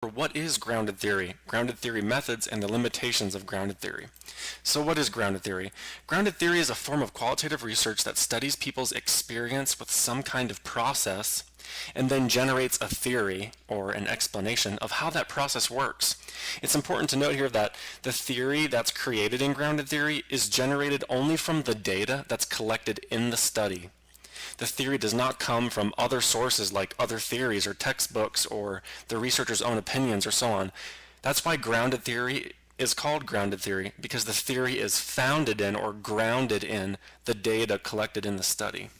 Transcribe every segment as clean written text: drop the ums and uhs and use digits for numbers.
What is grounded theory methods, and the limitations of grounded theory. So what is grounded theory? Grounded theory is a form of qualitative research that studies people's experience with some kind of process and then generates a theory or an explanation of how that process works. It's important to note here that the theory that's created in grounded theory is generated only from the data that's collected in the study. The theory does not come from other sources like other theories or textbooks or the researcher's own opinions or so on. That's why grounded theory is called grounded theory, because the theory is founded in or grounded in the data collected in the study.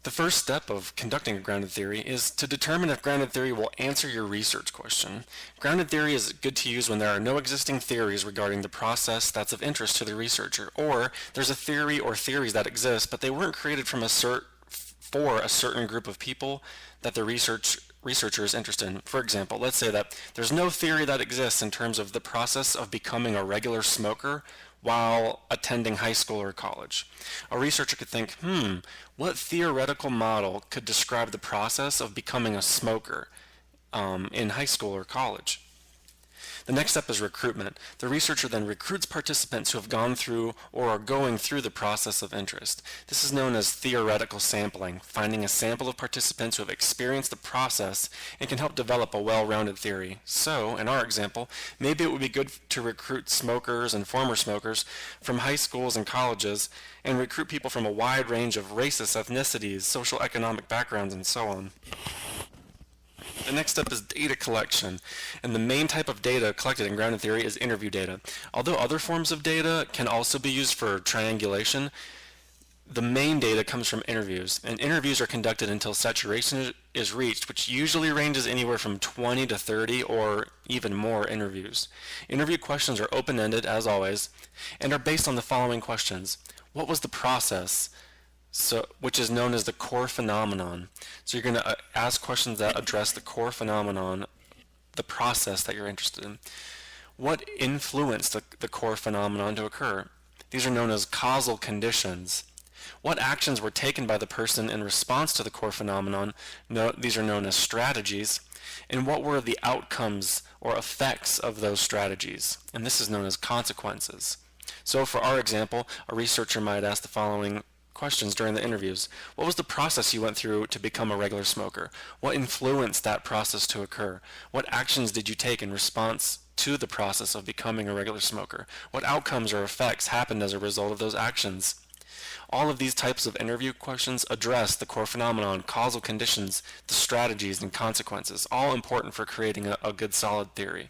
The first step of conducting a grounded theory is to determine if grounded theory will answer your research question. Grounded theory is good to use when there are no existing theories regarding the process that's of interest to the researcher, or there's a theory or theories that exist, but they weren't created for a certain group of people that the researcher is interested in. For example, let's say that there's no theory that exists in terms of the process of becoming a regular smoker while attending high school or college. A researcher could think, what theoretical model could describe the process of becoming a smoker in high school or college? The next step is recruitment. The researcher then recruits participants who have gone through or are going through the process of interest. This is known as theoretical sampling, finding a sample of participants who have experienced the process and can help develop a well-rounded theory. So, in our example, maybe it would be good to recruit smokers and former smokers from high schools and colleges and recruit people from a wide range of races, ethnicities, social economic backgrounds, and so on. The next step is data collection, and the main type of data collected in grounded theory is interview data. Although other forms of data can also be used for triangulation, the main data comes from interviews, and interviews are conducted until saturation is reached, which usually ranges anywhere from 20 to 30 or even more interviews. Interview questions are open-ended, as always, and are based on the following questions. What was the process? Which is known as the core phenomenon. So you're going to ask questions that address the core phenomenon, the process that you're interested in. What influenced the core phenomenon to occur? These are known as causal conditions. What actions were taken by the person in response to the core phenomenon? These are known as strategies. And what were the outcomes or effects of those strategies? And this is known as consequences. So for our example, a researcher might ask the following questions during the interviews. What was the process you went through to become a regular smoker? What influenced that process to occur? What actions did you take in response to the process of becoming a regular smoker? What outcomes or effects happened as a result of those actions? All of these types of interview questions address the core phenomenon, causal conditions, the strategies, and consequences, all important for creating a good solid theory.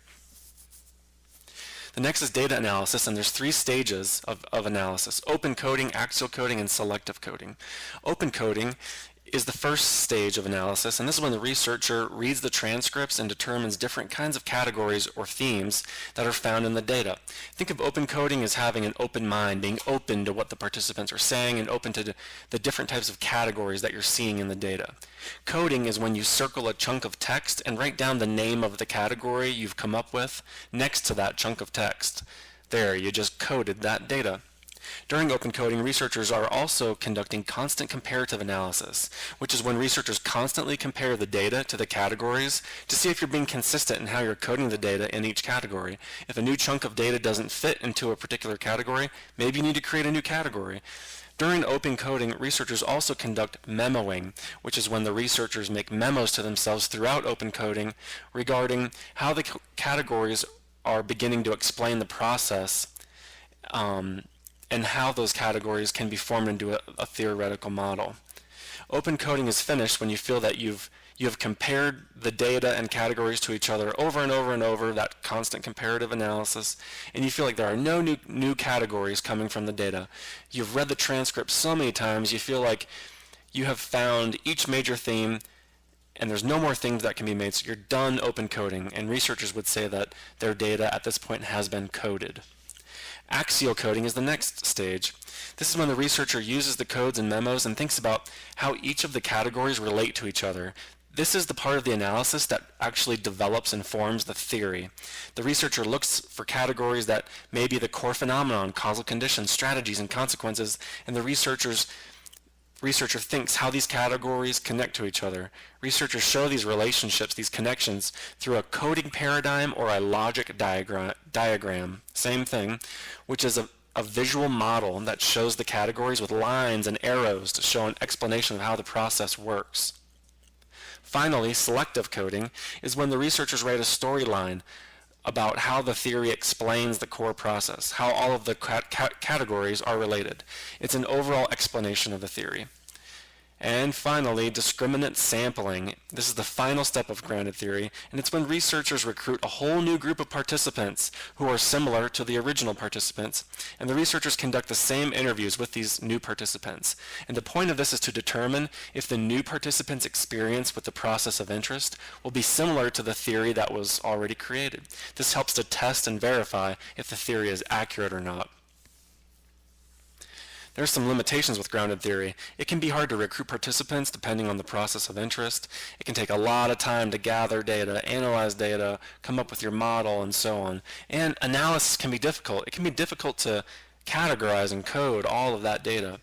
The next is data analysis, and there's three stages of analysis: open coding, axial coding, and selective coding. Open coding is the first stage of analysis, and this is when the researcher reads the transcripts and determines different kinds of categories or themes that are found in the data. Think of open coding as having an open mind, being open to what the participants are saying and open to the different types of categories that you're seeing in the data. Coding is when you circle a chunk of text and write down the name of the category you've come up with next to that chunk of text. There, you just coded that data. During open coding, researchers are also conducting constant comparative analysis, which is when researchers constantly compare the data to the categories to see if you're being consistent in how you're coding the data in each category. If a new chunk of data doesn't fit into a particular category, maybe you need to create a new category. During open coding, researchers also conduct memoing, which is when the researchers make memos to themselves throughout open coding regarding how the categories are beginning to explain the process, and how those categories can be formed into a theoretical model. Open coding is finished when you feel that you have compared the data and categories to each other over and over and over, that constant comparative analysis, and you feel like there are no new categories coming from the data. You've read the transcript so many times, you feel like you have found each major theme and there's no more things that can be made, so you're done open coding, and researchers would say that their data at this point has been coded. Axial coding is the next stage. This is when the researcher uses the codes and memos and thinks about how each of the categories relate to each other. This is the part of the analysis that actually develops and forms the theory. The researcher looks for categories that may be the core phenomenon, causal conditions, strategies, and consequences, and the researchers researcher thinks how these categories connect to each other. Researchers show these relationships, these connections, through a coding paradigm or a logic diagram, same thing, which is a visual model that shows the categories with lines and arrows to show an explanation of how the process works. Finally, selective coding is when the researchers write a storyline about how the theory explains the core process, how all of the categories are related. It's an overall explanation of the theory. And finally, discriminant sampling. This is the final step of grounded theory, and it's when researchers recruit a whole new group of participants who are similar to the original participants, and the researchers conduct the same interviews with these new participants. And the point of this is to determine if the new participants' experience with the process of interest will be similar to the theory that was already created. This helps to test and verify if the theory is accurate or not. There are some limitations with grounded theory. It can be hard to recruit participants depending on the process of interest. It can take a lot of time to gather data, analyze data, come up with your model, and so on. And analysis can be difficult. It can be difficult to categorize and code all of that data.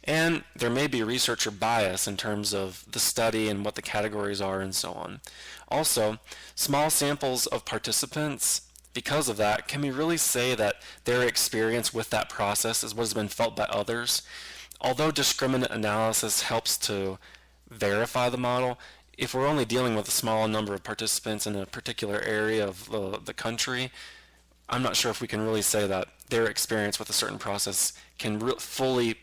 And there may be researcher bias in terms of the study and what the categories are and so on. Also, small samples of participants, because of that, can we really say that their experience with that process is what has been felt by others? Although discriminant analysis helps to verify the model, if we're only dealing with a small number of participants in a particular area of the country, I'm not sure if we can really say that their experience with a certain process can fully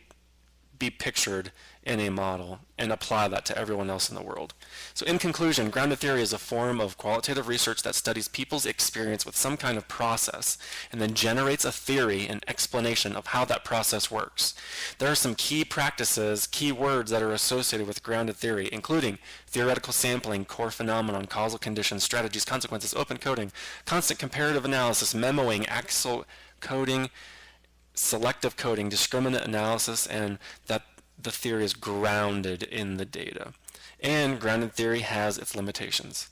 be pictured in a model and apply that to everyone else in the world. So in conclusion, grounded theory is a form of qualitative research that studies people's experience with some kind of process and then generates a theory and explanation of how that process works. There are some key practices, key words that are associated with grounded theory, including theoretical sampling, core phenomenon, causal conditions, strategies, consequences, open coding, constant comparative analysis, memoing, axial coding, selective coding, discriminant analysis, and that the theory is grounded in the data. And grounded theory has its limitations.